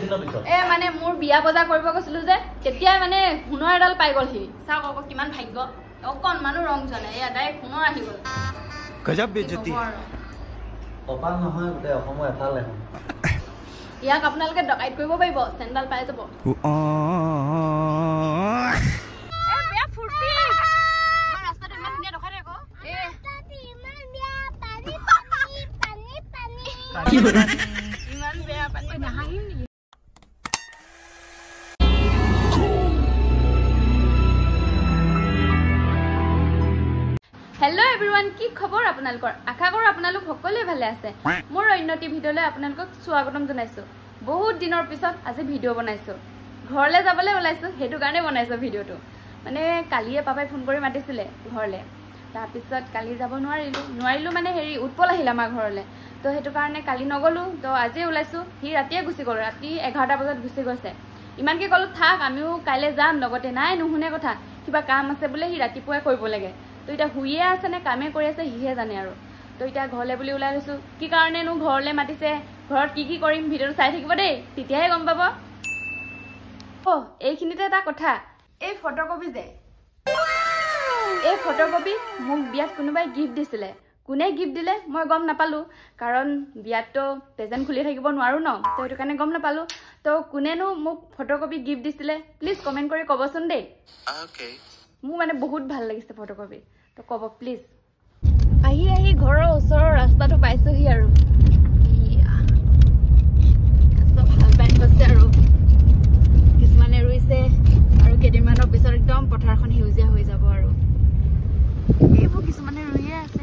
দিনৰ পিছত এ মানে মোৰ বিয়া বজাৰ কৰিব গৈছিলো যে তেতিয়া মানে সোণৰ এডাল পাই গ'ল সি চাওক আকৌ কিমান ভাগ্য অকণমানো ৰং জানে এয়া ডাইৰেক্ট সোণৰ আহি গ'ল গজব বেজতি কপাল নহয় গোটেই অসমৰ এফালে ইয়াক আপোনালোকে ডকাইত কৰিব পাৰিব চেণ্ডাল পাই যাব ইমান বেয়া পানী নাহাহিম নেকি হেল্ল' এভৰিৱান কি খবৰ আপোনালোকৰ আশা কৰোঁ আপোনালোক সকলোৱে ভালে আছে মোৰ অন্যটি ভিডিঅ'লৈ আপোনালোকক স্বাগতম জনাইছোঁ বহুত দিনৰ পিছত আজি ভিডিঅ' বনাইছোঁ ঘৰলৈ যাবলৈ ওলাইছোঁ সেইটো কাৰণে বনাইছোঁ ভিডিঅ'টো মানে কালিয়ে পাপাই ফোন কৰি মাতিছিলে ঘৰলৈ তাৰপিছত কালি যাব নোৱাৰিলোঁ মানে হেৰি উৎপল আহিল আমাৰ ঘৰলৈ তো সেইটো কাৰণে কালি নগ'লোঁ তো আজি ওলাইছোঁ সি ৰাতিয়ে গুচি গ'ল ৰাতি 11টা বজাত গুচি গৈছে ইমানকৈ ক'লোঁ থাক আমিও কাইলৈ যাম লগতে নাই নুশুনে কথা কিবা কাম আছে বোলে সি ৰাতিপুৱাই কৰিব লাগে তো এতিয়া শুইয়ে আছে নে কামে কৰি আছে সিহে জানে আৰু তো এতিয়া ঘৰলৈ বুলি ওলাই গৈছোঁ কি কাৰণেনো ঘৰলৈ মাতিছে ঘৰত কি কৰিম ভিডিঅ'টো চাই থাকিব দেই তেতিয়াহে গম পাব এইখিনিতে এটা কথা এই ফটোকপি যে এই ফটোকপি মোক বিয়াত কোনোবাই গিফ্ট দিছিলে কোনে গিফ্ট দিলে মই গম নাপালোঁ কাৰণ বিয়াততো প্ৰেজেণ্ট খুলি থাকিব নোৱাৰোঁ ন তো সেইটো কাৰণে গম নাপালোঁ তো কোনেনো মোক ফটোকপি গিফ্ট দিছিলে প্লিজ কমেণ্ট কৰি ক'বচোন দেই মোৰ মানে বহুত ভাল লাগিছে ফটোকপি তো ক'ব প্লিজ আহি ঘৰৰ ওচৰৰ ৰাস্তাটো পাইছোঁহি আৰু চব ভাল পাই হৈছে আৰু কিছুমানে ৰুইছে আৰু কেইদিনমানৰ পিছত একদম পথাৰখন সেউজীয়া হৈ যাব আৰু এইবোৰ কিছুমানে ৰুইয়ে আছে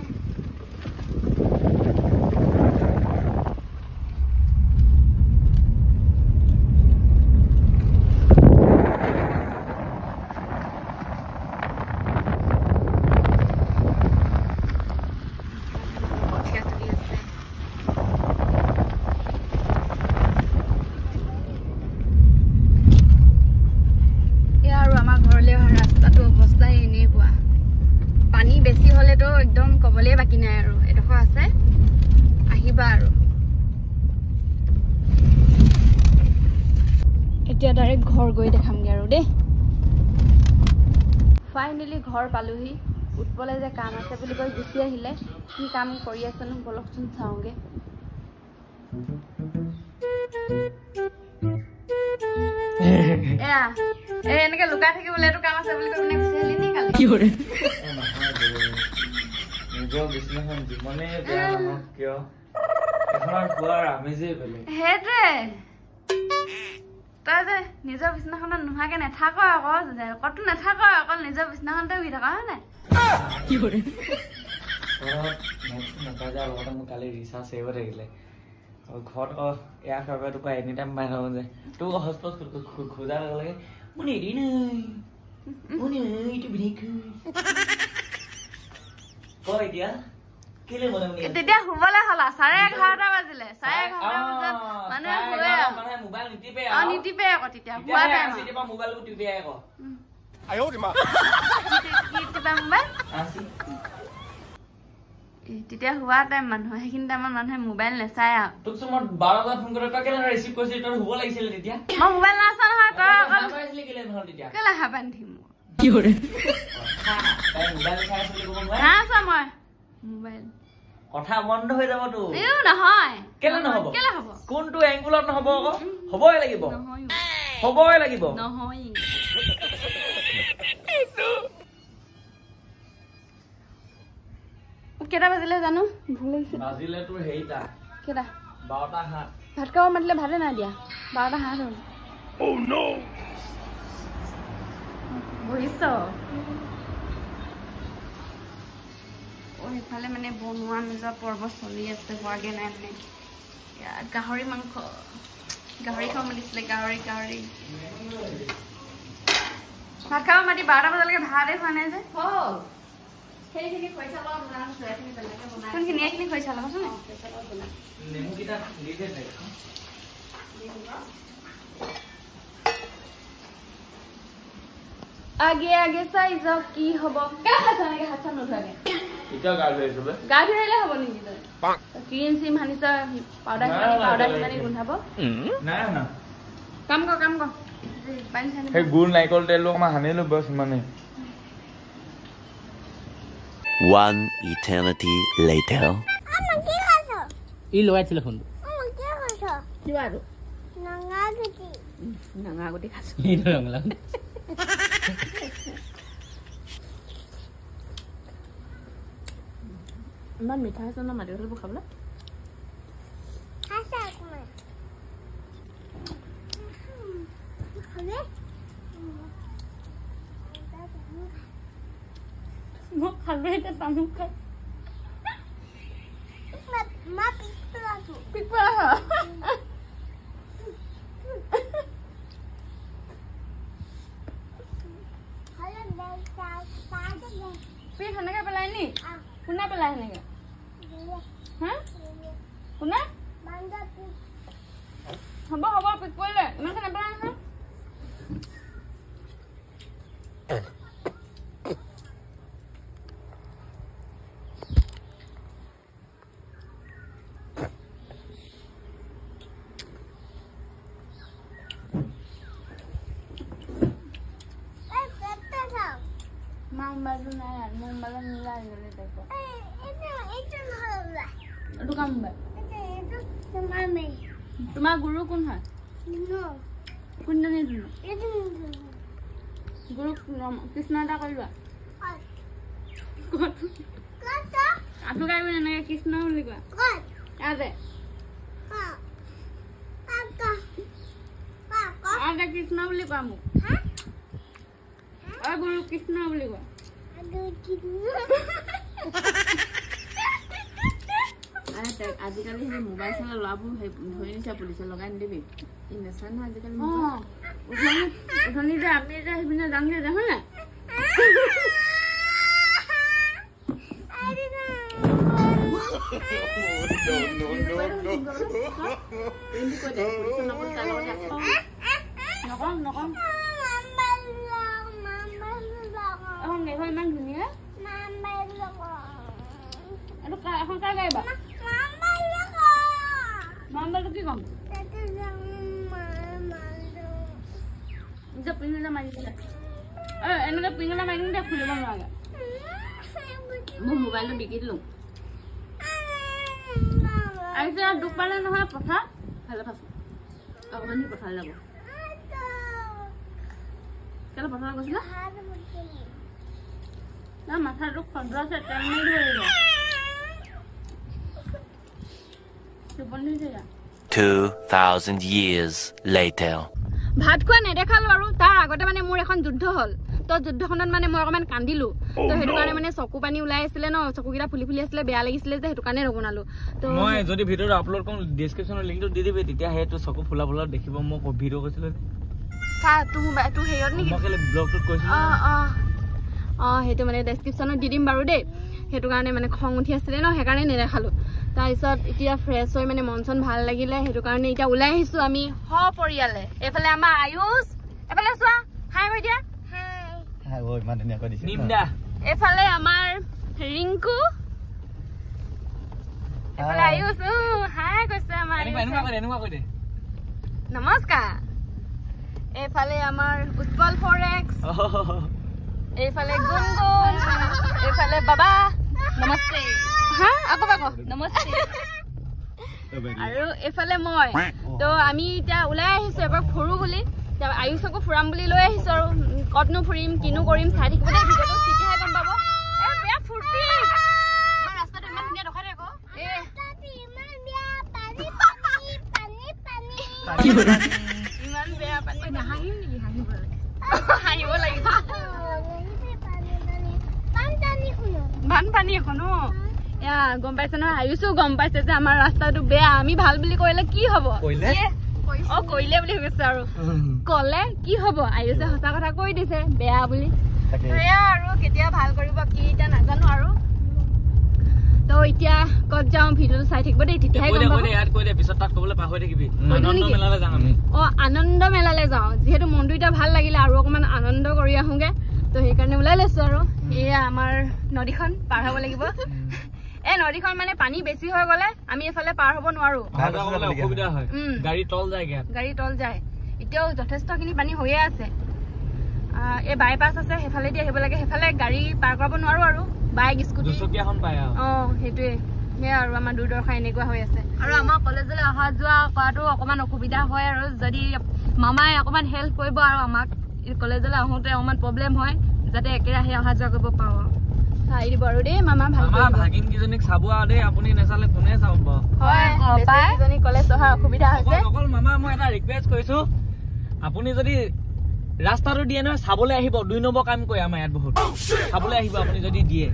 একদম কবলে বাকি নাই আৰু এডোখৰ আছে আহিবা আৰু এতিয়া ডাইৰেক্ট ঘৰ গৈ দেখামগে আৰু দেই ফাইনেলি ঘৰ পালোহি উৎপলে যে কাম আছে বুলি কৈ গুচি আহিলে কি কাম কৰি আছেনো বলকচোন চাওঁগে এয়া এনেকে লুকাই থাকিবলৈ এইটো কাম আছে বুলি কৈ মানে গুচি আহিলি নি কালি কি কৰে নিজৰ বিছনাখন যিমানে বেয়া নহওক কিয় এখনৰ খোৱাৰ আমেজেই বেলেগ সেইটোৱে তই যে নিজৰ বিছনাখনত নোহোৱাকে নেথাক আকৌ ক'তো নেথাক অকল নিজৰ বিছনাখনতে শুই থাক হয় নাই কি কৰে নাপাই যায় লগতে মোক কালি ৰিচাৰ্জ আহিব থাকিলে ঘৰত আকৌ এয়া ফেভাৰ তোক এনি টাইম পাই থাকোঁ যে তোক হটস্পট খোজাৰ লগে লগে মোৰ এৰি নাই এইটো এতিয়া তেতিয়া শুবলৈ হলা 11:30 বাজিলে 11:30 বজাত মানুহে শুৱে মোবাইল নিটিপে নিটিপে আকৌ তেতিয়া শুৱা টাইম মোবাইলটো টিপে আকৌ তেতিয়া শুৱা টাইম মানুহ সেইখিনি টাইমত মানুহে মোবাইল নেচায় আৰু তোক মই 12 বজাত ফোন কৰি তই কেলে ৰিচিভ কৰিছিলি তই শুব লাগিছিল তেতিয়া মই মোবাইল নাচা নহয় তই পাইছিলি কেলে নহয় তেতিয়া কেলে হা বান্ধিম কি কৰে তাই মোবাইল চাই আছিলি ক'ব নোৱাৰে নাচা মই মোবাইল কথা বন্ধ হৈ যাব তো নহয় কেলে নহব কেলে হ'ব কোনটো এংগুলত নহব আকৌ হ'বই লাগিব হ'বই লাগিব নহয় কেইটা বাজিলে জানো ভুল লাগিছে বাজিলে তোৰ হেৰিটা কেইটা 12টা হাত ভাত খাব মাতিলে ভাতে নাই দিয়া 12টা হাত হ'ল বুজিছ এইফালে মানে বনোৱা মেলোৱা পৰ্ব চলি আছে হোৱাগে নাই মানে গাহৰি মাংস গাহৰি খাব মাতিছিলে গাহৰি ভাত খাব মাতি 12টা বজালৈকে ভাতেই খোৱা নাই যে কোনখিনি এইখিনি খৰিচা লগাচোন আগে আগে চাই যাওক কি হব হাত চান নোধোৱাকে গা ধুই আহিলে হব নেকি তই ক্ৰীম চিম সানিছ পাউডাৰ গোন্ধাব কাম কৰ পানী চানি সেই গুড় নাৰিকল তেল অকণমান সানিলো বছ মানে One eternity later. ই লগাইছিলে ফোনটো কিবা আৰু নঙা গুটি খাইছো ই ৰঙালাও ইমান মিঠা আছে ন মাটি কঁঠালবোৰ খাবলৈ মই খালোঁ এতিয়া তামোল খাই সেনেকে পেলাই নি কোনে পেলাই সেনেকে হা কোনে হ'ব পিক কৰিলে ইমানকে নেপেলাই নহয় তোমাৰ গুৰু কোন হয় কোনজনী গুৰু কৃষ্ণ এটা কৰিবা আঁঠু গাইবি এনেকে কৃষ্ণ বুলি কোৱা কৃষ্ণ বুলি কোৱা মোক গুৰু কৃষ্ণ বুলি কোৱা আজিকালি সেই মোবাইল চলা ল'ৰাবোৰ ধৰি নিছা পুলিচে লগাই নিদিবি নেচাই নহয় আজিকালি উঠনি যে আমি যে সেইপিনে যামগে দেখো নাই নকম এখন ইমান ধুনীয়া এখন কাৰ গাইবা মামবালটো কি কম পিঙলা মাৰি দিলে এনেকে পিঙলা মাৰি দিলে খুলিব নোৱাৰে মোৰ মোবাইলটো বিকি দিলোঁ আহিছে দুখ পালে নহয় পথাৰ ভালে পাইছোঁ অকণমান সি পথাৰ যাব কেলে পথাৰ গৈছিলে মাথাটো খদ্ৰ আছে তেল মাৰি দিব লাগিব 2,000 years later. ভাত খোৱা নেদেখালো আৰু তাৰ আগতে মানে মোৰ এখন যুদ্ধ হ'ল তো যুদ্ধখনত মানে মই অকণমান কান্দিলো তো সেইটো কাৰণে মানে চকু পানী ওলাই আছিলে ন চকুকেইটা ফুলি ফুলি আছিলে বেয়া লাগিছিলে যে সেইটো কাৰণে নবনালো তো মই যদি ভিডিঅ'টো আপলোড কৰোঁ ডিছক্ৰিপশ্যনৰ লিংকটো দি দিবি তেতিয়া সেইটো চকু ফুলা ফুলা দেখিব মই ভিডিঅ' কৈছিলো তোৰ হেৰিয়ত নেকি মই কেলে ব্লগটোত কৈছিলো সেইটো মানে ডেছক্ৰিপশ্যনত দি দিম বাৰু দেই সেইটো কাৰণে মানে খং উঠি আছিলে ন সেইকাৰণে নেদেখালো তাৰপিছত এতিয়া ফ্ৰেছ হৈ মানে মন চন ভাল লাগিলে সেইটো কাৰণে এতিয়া ওলাই আহিছোঁ আমি সপৰিয়ালে এইফালে আমাৰ আয়ুষ এইফালে চোৱা হাই হৈ দিয়া এইফালে আমাৰ ৰিংকু এইফালে আয়ুষ হাই কৈছে আমাৰ নমস্কাৰ এইফালে আমাৰ উৎপল ফৰেক্স এইফালে গুণগুণ এইফালে বাবা নমস্তে হা আকৌ নমস্তে আৰু এইফালে মই তো আমি এতিয়া ওলাই আহিছোঁ এবাৰ ফুৰো বুলি আয়ুষকো ফুৰাম বুলি লৈ আহিছোঁ আৰু কতনো ফুৰিম কিনো কৰিম চাই থাকিব দেই ভিডিঅ'টো তেতিয়াহে গম পাব বেয়া ফূৰ্তি আমাৰ ৰাস্তাটো ইমান ধুনীয়া দেখাই থাকো ইমান বেয়া পানী নাহাঁহিম নেকি হাঁহিব লাগিব বানপানী এখন এয়া গম পাইছে নহয় আয়ুষো গম পাইছে যে আমাৰ ৰাস্তাটো বেয়া আমি ভাল বুলি কৰিলে কি হব কৰিলে বুলি কৈছে আৰু কলে কি হব আয়ুষে সঁচা কথা কৈ দিছে বেয়া বুলি সেয়া আৰু কেতিয়া ভাল কৰিব কি এতিয়া নাজানো আৰু তো এতিয়া কত যাওঁ ভিডিঅ'টো চাই থাকিব দেই তেতিয়াহে গম পাব আনন্দ মেলালৈ যাওঁ যিহেতু মনটো এতিয়া ভাল লাগিলে আৰু অকণমান আনন্দ কৰি আহোঁগে তো সেইকাৰণে ওলাই লৈছোঁ আৰু এয়া আমাৰ নদীখন পাৰ হ'ব লাগিব এই নদীখন মানে পানী বেছি হৈ গ'লে আমি এফালে পাৰ হ'ব নোৱাৰো গাড়ী তল যায় এতিয়াও যথেষ্টখিনি পানী হৈয়ে আছে এই বাইপাছ আছে হেফালেদি আহিব লাগে হেফালে গাড়ী পাৰ কৰাব নোৱাৰো আৰু বাইক স্কুটি দুচকীয়াখন পায় সেইটোৱে সেয়া আৰু আমাৰ দুৰ্দশা এনেকুৱা হৈ আছে আৰু আমাৰ কলেজলৈ অহা যোৱা কৰাটো অকণমান অসুবিধা হয় আৰু যদি মামাই অকণমান হেল্প কৰিব আৰু আমাক কলেজলৈ আহোঁতে অকণমান প্ৰব্লেম হয় যাতে একেৰাহে অহা যোৱা কৰিব পাৰোঁ চাই দিব আৰু দেই মামা ভাগিন কেইজনীক চাব আৰু দেই আপুনি নেচালে কোনে চাব হয় কলেজ অহা অসুবিধা হৈছে অকল মামা মই এটা ৰিকুৱেষ্ট কৰিছো আপুনি যদি ৰাস্তাটো দিয়ে নহয় চাবলৈ আহিব 2 নম্বৰ কাম কৰে আমাৰ ইয়াত বহুত চাবলৈ আহিব আপুনি যদি দিয়ে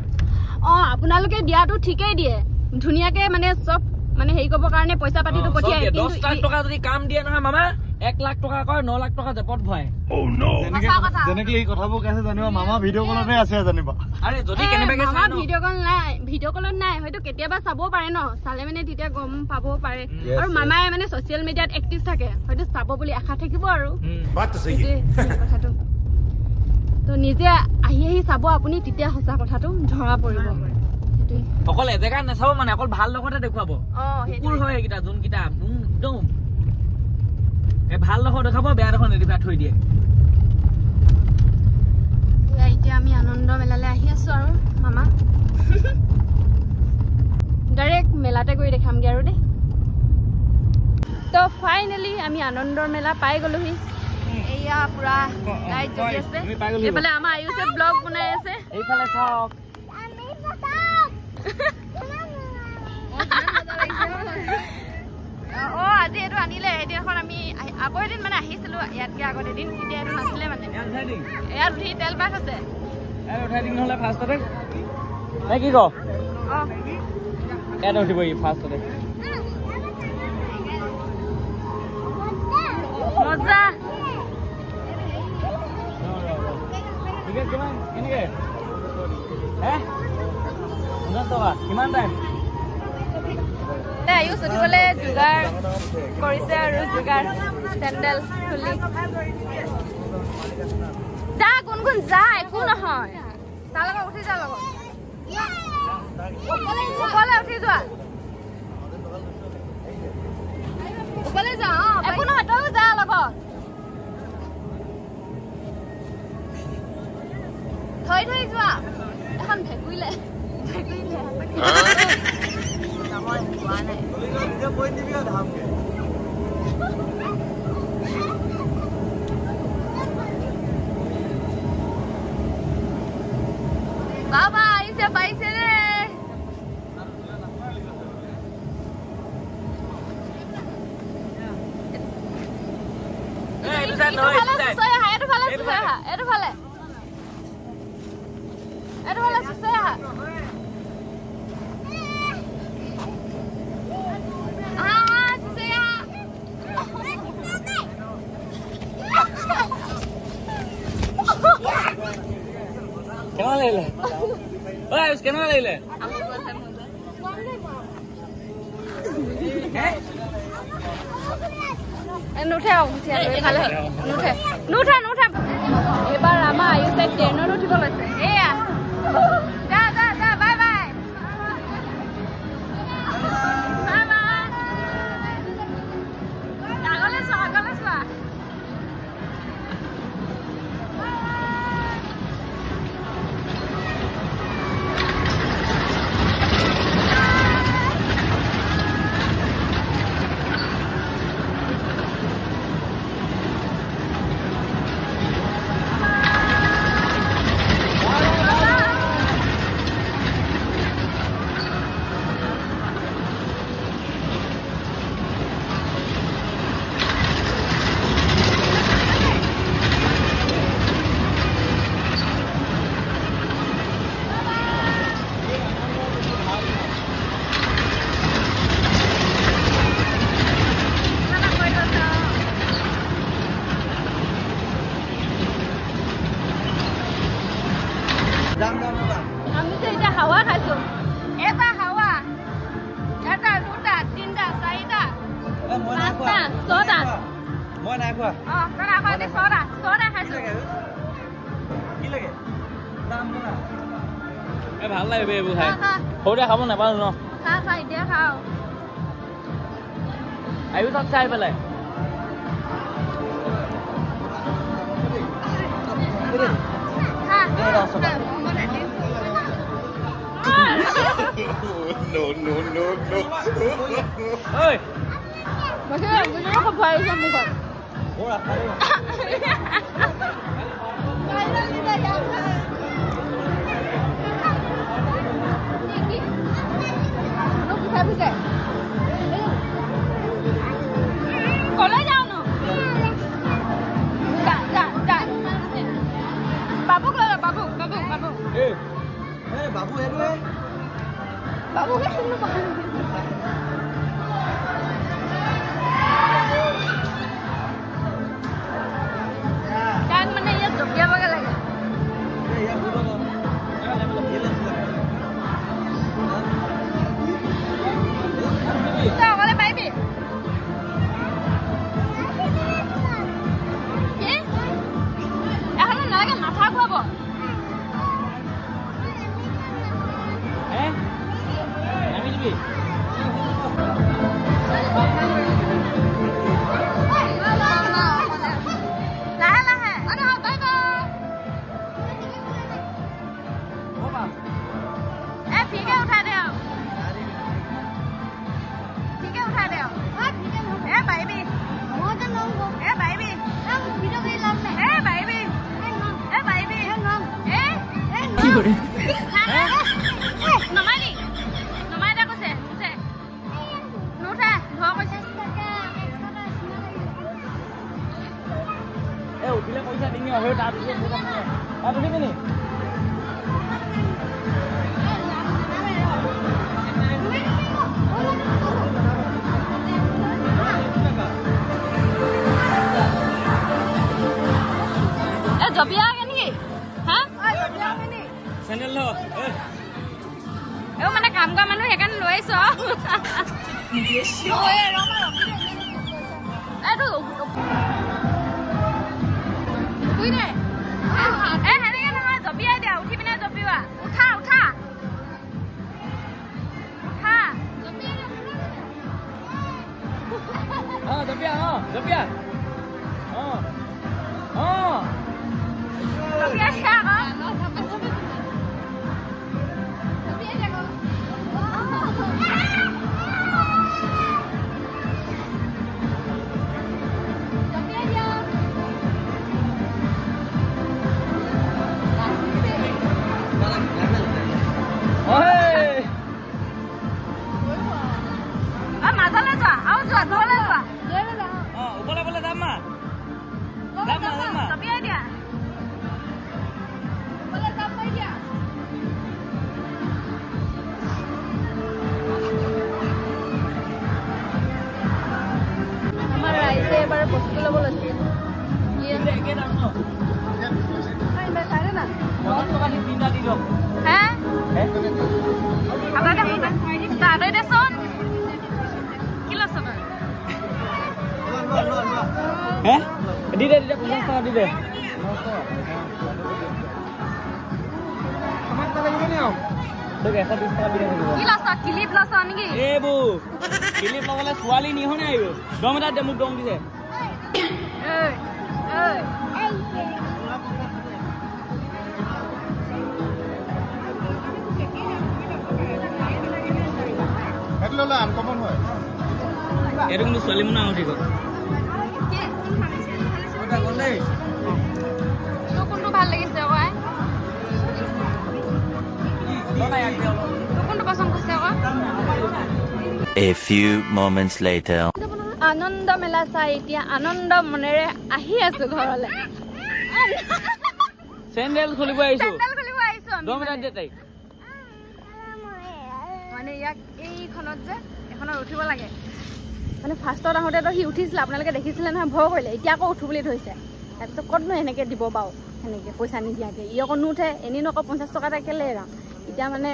আপোনালোকে দিয়াটো ঠিকেই দিয়ে ধুনীয়াকে মানে চব মানে হেৰি কৰিবৰ কাৰণে পইচা পাতিটো পঠিয়াই 10 লাখ টকা যদি কাম দিয়ে নহয় মামা 1 লাখ টকা কয় 9 লাখ টকা জেপত ভয় যেনেকে এই কথাবোৰ কৈছে জানিবা মামা ভিডিঅ' কলতে আছে জানিবা আৰে যদি কেনেবাকে মামা ভিডিঅ' কলত নাই হয়তো কেতিয়াবা চাব পাৰে ন চালে মানে তেতিয়া গম পাব পাৰে আৰু মামাই মানে ছচিয়েল মিডিয়াত এক্টিভ থাকে হয়তো চাব বুলি আশা থাকিব আৰু কথাটো তো নিজে আহি চাব আপুনি তেতিয়া সঁচা কথাটো ধৰা পৰিব অকল এজেগা নাচাব মানে অকল ভাল লগতে দেখুৱাব কুকুৰ হয় এইকেইটা যোনকেইটা একদম ভাল ডোখৰ দেখাব বেয়া ডোখৰ নেদেখুৱাই থৈ দিয়ে এতিয়া আমি আনন্দ মেলালৈ আহি আছো আৰু মামা ডাইৰেক্ট মেলাতে গৈ দেখামগে আৰু দেই তো ফাইনেলি আমি আনন্দৰ মেলা পাই গলোহি এয়া পুৰা লাইট জ্বলি আছে এইফালে আমাৰ আয়ুষে ব্লগ বনাই আছে এইফালে চাওক আজি এইটো আনিলে এদিনাখন আমি আগৰ এদিন মানে আহিছিলো ইয়াতকে আগত এদিন এতিয়া এইটো নাছিলে মানে ইয়াত উঠি তেল পাক আছে উঠাই দিম নহ'লে ফাৰ্ষ্টতে নে কি ক ইয়াত উঠিব ই ফাৰ্ষ্টতে মজা কিমান টাইম আয়ুষ উঠিবলৈ যোগাৰ কৰিছে আৰু যোগাৰ চেণ্ডেল খুলি যা গুণগুণ যা একো নহয় তাৰ লগত উঠি যা লগত ওপৰলৈ উঠি যোৱা ওপৰলৈ যা একো নহয় তইও যা লগত থৈ থৈ যোৱা এখন ভেকুৰিলে বাবা আহিছে পাইছে ৰে কেনেকুৱা লাগিলে আয়ুষ কেনেকুৱা লাগিলে নুঠে এইবাৰ আমাৰ আয়ুষে ট্ৰেইনত উঠিব লৈছে এয়া যা যা যা বাই বাই আগলৈ চোৱা আমি তো এটা হাওয়া খাইছো এটা হাওয়া এটা দুটা তিনটা চাৰিটা পাঁচটা ছটা মই নাই খোৱা ছটা খাইছো কি লাগে ভাল লাগে এইবোৰ খাই সৰুতে খাব নাপালো ন খা এতিয়া খাও আয়ুষ চাই পেলাই ঐ Masih bener kok bayi sama kok. ora খালি Bayi tidak jangan. Lu bisa. Kalau jangan no. Dah. Babu kalau babu. eh babu itu Babu kan sunu bahan. Jangan menanya tuh dia bakal lagi. Sao có lên baby? Gì? Em không nói cái mặt thác quá bộ. eh আমি দিবি Lahe. Ano, bye bye. বাবা ए ठीक है उठा दे आओ ए baby ए baby nomai dah kau se nuta dua kau se উঠিলে পইচা দিমি আৰু তাৰপিছত উঠিবি নি जबिया आगे नहीं हाँ চেণ্ডেল ল মানে কাম কৰা মানুহ সেইকাৰণে লৈ আহিছো সেনেকে নহয় জপিয়াই দিয়া উঠি পিনে জপিওৱা উঠা জপিয়া জপিয়াই dia boleh sampai dia আমার রাইসে এবারে বস্তু লব লাগছে ইয়ে কে দাম ন আই বে সারে না 10 টাকা দি তিনটা দি দাও হ্যাঁ আপনারা দেখুন দাদা দেন কিলো সব হ্যাঁ দি দে 50 টাকা দি দে আমার তো লাগবে না তোক 120 টাকা দি দে কি লাসা ক্লিপ লাসা নাকি এ বু ক্লিপ লগালে সোয়ালি নি হনে আইও দম এটা দে মুক দম দিছে এই এগুলো আনকমন হয় এরকম সোয়ালি মনে আউটি গো ওটা গলে তো কোনটো ভাল লাগিছে কয় লনা এক দে তো কোনটো পছন্দ কৰিছে কয় A few moments later. আনন্দ মেলা চাই এতিয়া আনন্দ মনেৰে আহি আছো ঘৰলে স্যান্ডেল খুলিব আইছো দম এটা দে তাই মানে ইয়াক এইখনত যে এখনত উঠিব লাগে মানে ফাৰ্ষ্টত আহোঁতে তো সি উঠিছিলে আপোনালোকে দেখিছিলে নহয় ভয় কৰিলে এতিয়া আকৌ উঠো বুলি ধৰিছে তাৰপিছত ক'তনো এনেকৈ দিব বাৰু সেনেকৈ পইচা নিদিয়াকৈ ই আকৌ নুঠে এনেইনো আকৌ 50 টকা এটা কেলে এৰাম এতিয়া মানে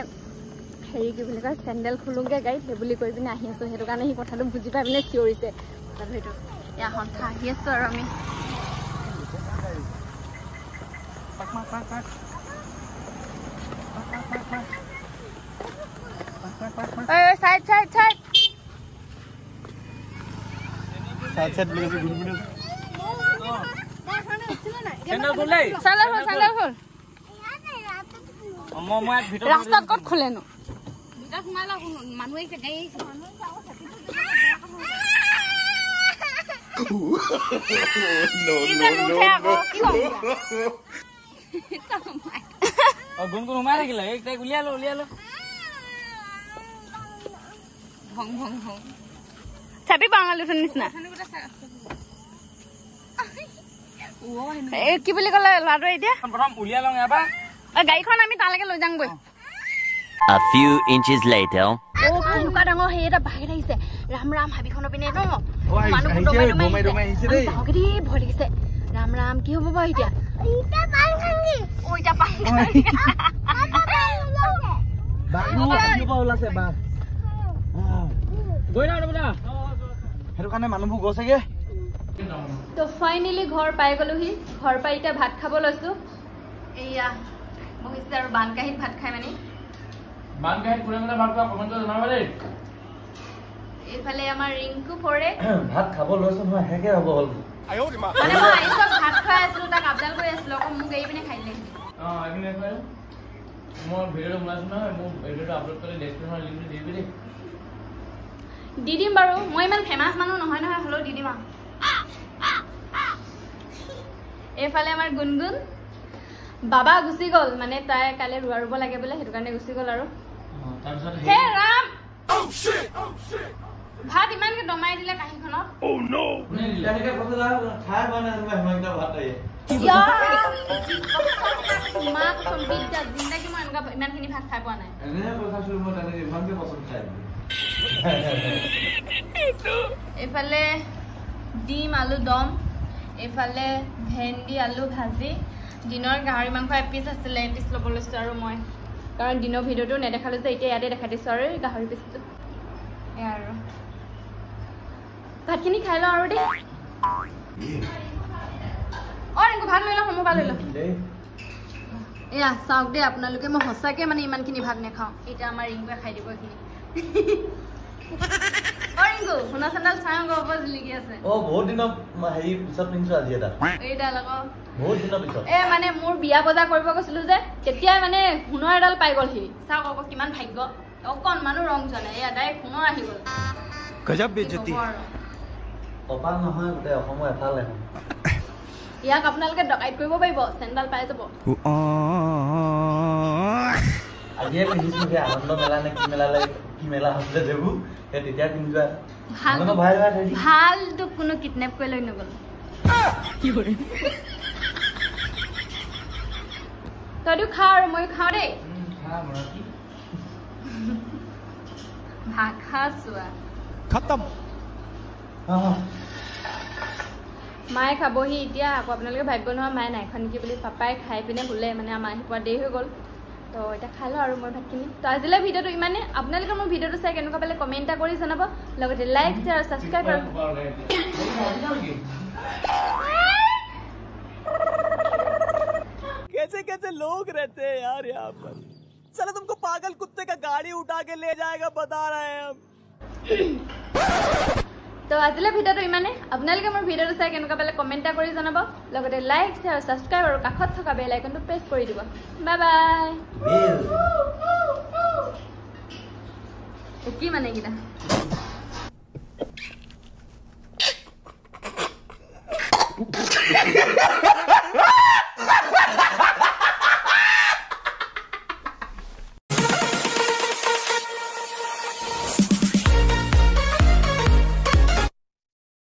হেৰি কি বুলি কয় চেণ্ডেল খোলোঁগৈ গাড়ীত সেই বুলি কৈ পিনে আহি আছোঁ সেইটো কাৰণে সি কথাটো বুজি পাই পিনে চিঞৰিছে কথাটো সেইটো এয়া সন্থা আহি আছোঁ আৰু আমি সাইড বুলি কৈছে গুনগুনে স্যান্ডেল খুলে চালা হল মই ভিতৰত ৰাস্তাত ক'ত খোলেনো ভিতৰত সোমাই লওক মানুহ আহিছে গাড়ী আহিছে গুণগুণ সোমাই থাকিলে তাইক উলিয়ালো ভং ভং ভং চাবি বাঙালি উঠোন নিচিনা কি বুলি ক'লে ল'ৰাটোৱে এতিয়া প্ৰথম উলিয়াই লওঁ ইয়াৰ পৰা গাড়ীখন আমি তালৈকে লৈ যামগৈ A few inches later. এনেকুৱা ডাঙৰ সেই এটা বাহিৰত আহিছে ৰাম ৰাম হাবিখনৰ পিনে ন মানুহ ভয় লাগিছে ৰাম ৰাম কি হ'ব বাৰু এতিয়া সেইটো কাৰণে মানুহবোৰ গৈছেগে তো ফাইনেলি ঘৰ পাই গলোহি ঘৰ পাই এতিয়া ভাত খাব লৈছো এয়া বহিছে আৰু বানকাহীত ভাত খাই মানে এইফালে আমাৰ ৰিংকু পৰে ভাত খাব লৈছো নহয় হেকে হ'ব হ'ল মানে মই আইছক ভাত খাই আছিলো তাক আপডাল কৰি আছিলো আকৌ মোক এৰি পিনে খাই দিলে মই ভিডিঅ'টো বনাইছো নহয় মোৰ ভিডিঅ'টো আপলোড কৰি ডেছক্ৰিপশ্যনৰ লিংকটো দি দিবি দি দিম বাৰু মই ইমান ফেমাছ মানুহ নহয় নহয় হ'লেও দি দিম আৰু এইফালে আমাৰ গুণগুণ বাবা গুচি গ'ল মানে তাই কাইলৈ ৰোৱা ৰুব লাগে বোলে সেইটো কাৰণে গুচি গ'ল আৰু তাৰপিছত হে ৰাম ভাত ইমানকে দমাই দিলে কাঁহীখনত জিন্দাগী মই এনেকুৱা ইমানখিনি ভাত খাই পোৱা নাই এইফালে ডিম আলু দম এইফালে ভেন্দি আলু ভাজি দিনৰ গাহৰি মাংস এপিচ আছিলে এপিচ ল'ব লৈছোঁ আৰু মই কাৰণ দিনৰ ভিডিঅ'টো নেদেখালোঁ যে এতিয়া ইয়াতে দেখাই দিছোঁ আৰু গাহৰি পিচটো এয়া আৰু ভাতখিনি খাই লওঁ আৰু দেই ৰিংকু ভাত লৈ লওঁ মোৰ পৰা লৈ লওঁ এয়া চাওক দেই আপোনালোকে মই সঁচাকৈ মানে ইমানখিনি ভাত নাখাওঁ এতিয়া আমাৰ ৰিংকুৱে খাই দিব এইখিনি ৰিংকু সোণা চেণ্ডেল চাওঁ গব জিলিকি আছে বহুত দিনৰ হেৰি পিছত পিন্ধিছো আজি এটা এইডাল আকৌ বহুত দিনৰ পিছত মানে মোৰ বিয়া বজাৰ কৰিব গৈছিলো যে তেতিয়াই মানে সোণৰ এডাল পাই গ'লহি চাওক আকৌ কিমান ভাগ্য অকণমানো ৰং যোৱা নাই এয়া ডাইৰেক্ট সোণৰ আহি গ'ল গজব বেজতি কপাল নহয় গোটেই অসমৰ এফাল এখন ইয়াক আপোনালোকে ডকাইত কৰিব পাৰিব চেণ্ডেল পাই যাব আজিয়ে পিন্ধিছো সেই আনন্দ মেলা নে কি মেলা লাগে কি মেলা হৈছিলে সেইবোৰ সেই তেতিয়া পিন্ধিবা ভালটো কোনো কিডনেপ কৰি লৈ নগ'ল তইতো খা আৰু ময়ো খাওঁ দেই ভাষা চোৱা মায়ে খাবহি এতিয়া আকৌ আপোনালোকে ভাবিব নহয় মায়ে নাই খোৱা নেকি বুলি পাপাই খাই পিনে শুলে মানে আমাৰ আহি পোৱা দেৰি হৈ গ'ল তো এতিয়া খাই লওঁ আৰু মই ভাতখিনি তো আজিলৈ ভিডিঅ'টো ইমানে আপোনালোকে মোৰ ভিডিঅ'টো চাই কেনেকুৱা পালে কমেণ্ট এটা কৰি জনাব লগতে লাইক শ্বেয়াৰ আৰু ছাবস্ক্ৰাইব আৰু कैसे कैसे लोग रहते हैं यार यहाँ पर चलो तुमको पागल कुत्ते का गाड़ी उठा के ले जाएगा बता रहे हैं हम তো আজিলৈ ভিডিঅ'টো ইমানে আপোনালোকে মোৰ ভিডিঅ'টো চাই কেনেকুৱা পালে কমেণ্ট এটা কৰি জনাব লগতে লাইক শ্বেয়াৰ আৰু ছাবস্ক্ৰাইব আৰু কাষত থকা বেল আইকনটো প্ৰেছ কৰি দিব বাই বাই কি মানে এইকেইটা